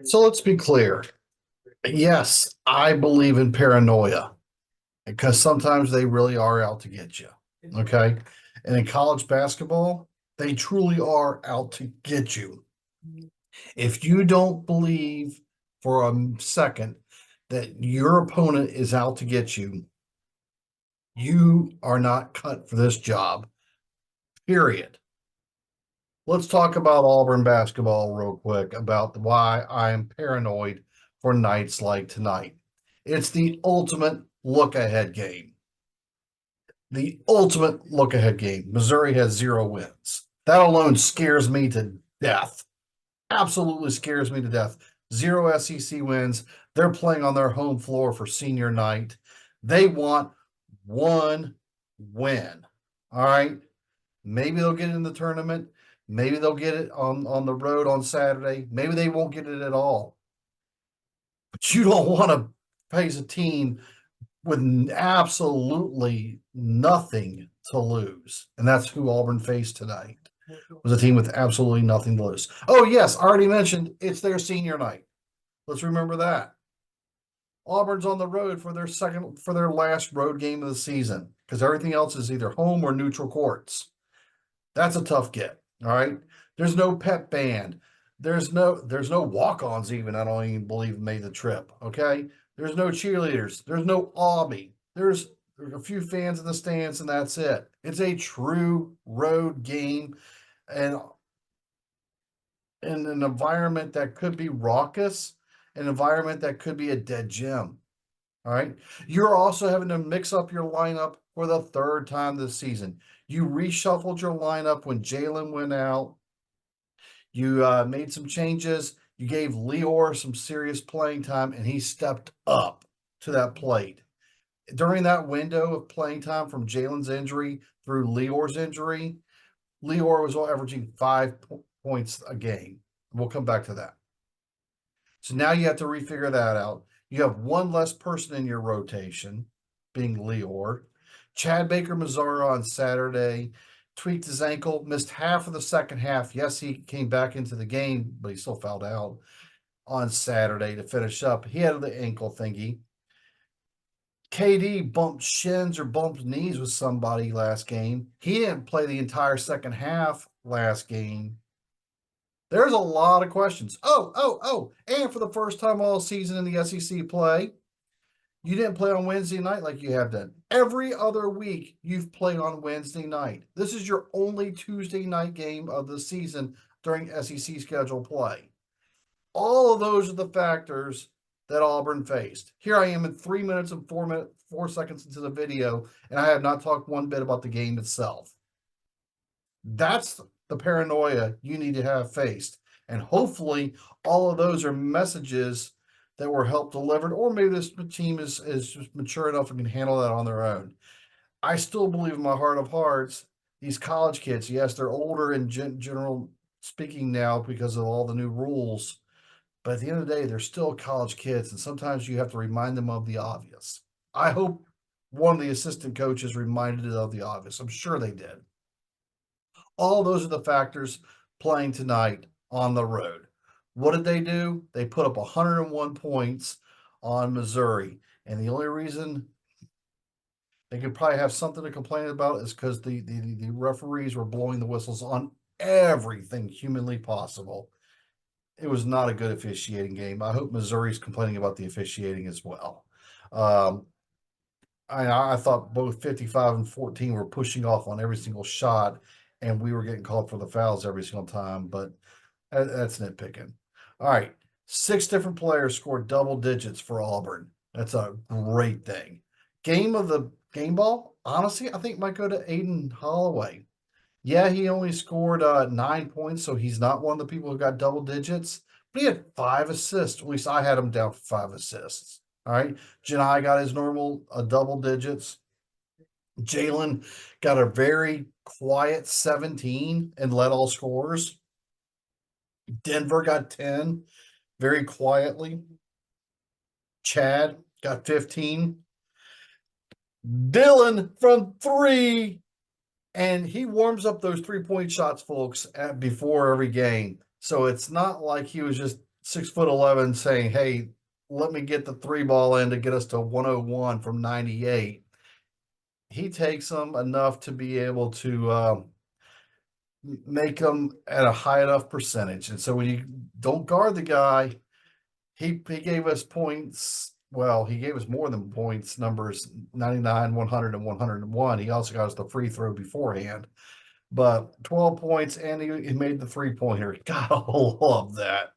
So let's be clear. Yes, I believe in paranoia because sometimes they really are out to get you. Okay. And in college basketball, they truly are out to get you. If you don't believe for a second that your opponent is out to get you, you are not cut for this job, period. Let's talk about Auburn basketball real quick about why I am paranoid for nights like tonight. It's the ultimate look ahead game. The ultimate look ahead game. Missouri has 0 wins. That alone scares me to death. Absolutely scares me to death. 0 SEC wins. They're playing on their home floor for senior night. They want one win. All right. Maybe they'll get it in the tournament. Maybe they'll get it on the road on Saturday. Maybe they won't get it at all. But you don't want to face a team with absolutely nothing to lose. And that's who Auburn faced tonight. Was a team with absolutely nothing to lose. Oh, yes, I already mentioned it's their senior night. Let's remember that. Auburn's on the road for their last road game of the season because everything else is either home or neutral courts. That's a tough get. All right. There's no pep band. There's no walk-ons even. I don't even believe made the trip. Okay. There's no cheerleaders. There's no Aubie. There's a few fans in the stands, and that's it. It's a true road game, and in an environment that could be raucous, an environment that could be a dead gym. All right. You're also having to mix up your lineup for the third time this season. You reshuffled your lineup when Jalen went out. You made some changes. You gave Leor some serious playing time, and he stepped up to that plate. During that window of playing time from Jalen's injury through Leor's injury, Leor was averaging 5 points a game. We'll come back to that. So now you have to refigure that out. You have one less person in your rotation, being Leor. Chad Baker-Mazara on Saturday tweaked his ankle, missed half of the second half. Yes, he came back into the game, but he still fouled out on Saturday to finish up. He had the ankle thingy. KD bumped shins or bumped knees with somebody last game. He didn't play the entire second half last game. There's a lot of questions. And for the first time all season in the SEC play, you didn't play on Wednesday night like you have done. Every other week, you've played on Wednesday night. This is your only Tuesday night game of the season during SEC schedule play. All of those are the factors that Auburn faced. Here I am in 3 minutes and 4 seconds into the video, and I have not talked one bit about the game itself. That's the paranoia you need to have faced. And hopefully all of those are messages that were helped delivered, or maybe this team is just mature enough and can handle that on their own. I still believe in my heart of hearts, these college kids, yes, they're older in general speaking now because of all the new rules. But at the end of the day, they're still college kids, and sometimes you have to remind them of the obvious. I hope one of the assistant coaches reminded it of the obvious. I'm sure they did. All those are the factors playing tonight on the road. What did they do? They put up 101 points on Missouri. And the only reason they could probably have something to complain about is because the referees were blowing the whistles on everything humanly possible. It was not a good officiating game. I hope Missouri's complaining about the officiating as well. I thought both 55 and 14 were pushing off on every single shot, and we were getting called for the fouls every single time, but that's nitpicking. All right. 6 different players scored double digits for Auburn. That's a great thing. Game of the game ball, honestly, I think might go to Aiden Holloway. Yeah, he only scored 9 points, so he's not one of the people who got double digits, but he had 5 assists. At least I had him down for 5 assists. All right. Janai got his normal double digits. Jalen got a very quiet 17 and led all scorers. Denver got 10 very quietly. Chad got 15. Dylan from 3. And he warms up those 3-point shots, folks, before every game. So it's not like he was just 6'11" saying, "Hey, let me get the three ball in to get us to 101 from 98." He takes them enough to be able to make them at a high enough percentage. And so when you don't guard the guy, he gave us points. Well, he gave us more than points numbers 99, 100, and 101. He also got us the free throw beforehand. But 12 points, and he made the three pointer. Gotta love that.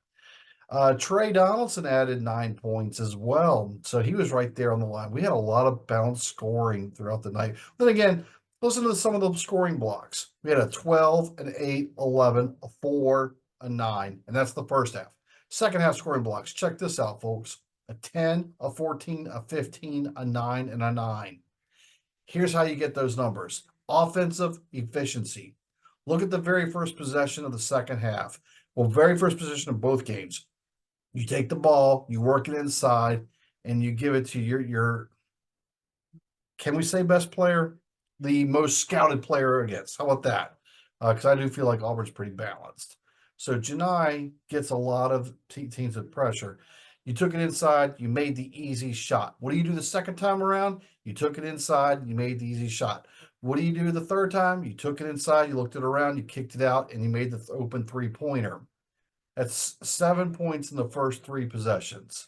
Trey Donaldson added 9 points as well. So he was right there on the line. We had a lot of balanced scoring throughout the night. Then again, listen to some of the scoring blocks. We had a 12, an 8, 11, a 4, a 9, and that's the first half. Second half scoring blocks. Check this out, folks. A 10, a 14, a 15, a 9, and a 9. Here's how you get those numbers. Offensive efficiency. Look at the very first possession of the second half. Well, very first possession of both games. You take the ball, you work it inside, and you give it to your can we say best player? The most scouted player against. How about that? Because I do feel like Auburn's pretty balanced. So Janai gets a lot of teams with pressure. You took it inside, you made the easy shot. What do you do the second time around? You took it inside, you made the easy shot. What do you do the third time? You took it inside, you looked it around, you kicked it out, and you made the open three-pointer. That's 7 points in the first three possessions.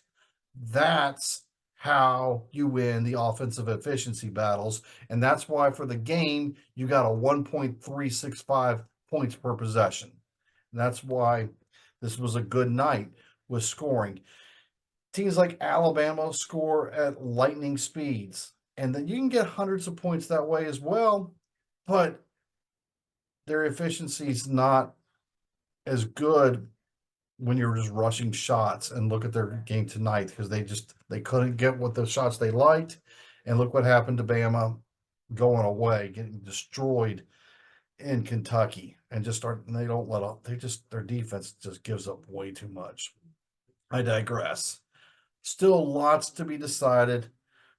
That's how you win the offensive efficiency battles. And that's why for the game, you got a 1.365 points per possession. And that's why this was a good night with scoring. Teams like Alabama score at lightning speeds. And then you can get hundreds of points that way as well, but their efficiency is not as good when you're just rushing shots. And look at their game tonight, because they couldn't get what the shots they liked. And look what happened to Bama going away, getting destroyed in Kentucky, and they don't let up. Their defense just gives up way too much. I digress. Still lots to be decided.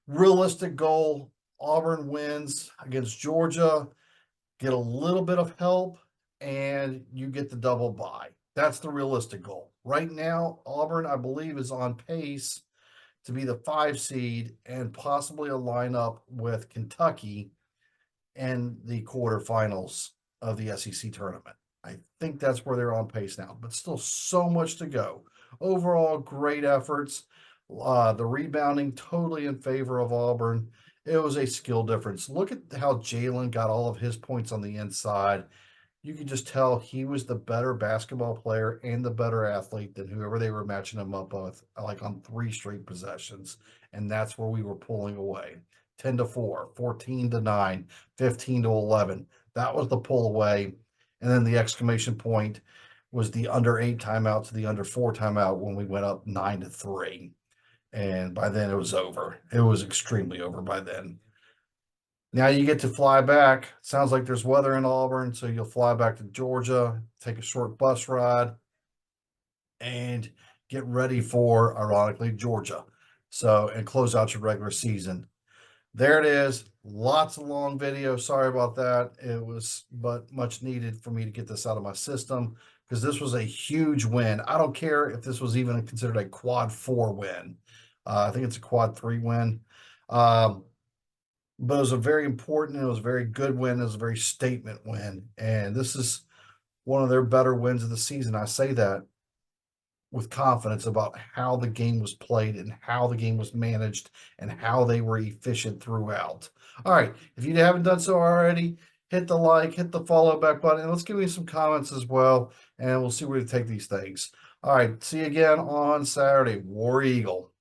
Realistic goal: Auburn wins against Georgia, get a little bit of help, and you get the double bye. That's the realistic goal. Right now, Auburn, I believe, is on pace to be the 5 seed and possibly a lineup with Kentucky in the quarterfinals of the SEC tournament. I think that's where they're on pace now, but still so much to go. Overall, great efforts. The rebounding totally in favor of Auburn. It was a skill difference. Look at how Jalen got all of his points on the inside. You could just tell he was the better basketball player and the better athlete than whoever they were matching him up with, like on 3 straight possessions. And that's where we were pulling away. 10-4, 14-9, 15-11. That was the pull away. And then the exclamation point was the under 8 timeout to the under 4 timeout when we went up 9-3. And by then it was over. It was extremely over by then. Now you get to fly back. Sounds like there's weather in Auburn, so you'll fly back to Georgia, take a short bus ride, and get ready for, ironically, Georgia. So, and close out your regular season. There it is. Lots of long video. Sorry about that. It was, but much needed for me to get this out of my system, because this was a huge win. I don't care if this was even considered a quad 4 win. I think it's a quad 3 win. But it was a very important, it was a very good win. It was a very statement win. And this is one of their better wins of the season. I say that with confidence about how the game was played and how the game was managed and how they were efficient throughout. All right. If you haven't done so already, hit the like, hit the follow back button, and let's give me some comments as well. And we'll see where to take these things. All right. See you again on Saturday. War Eagle.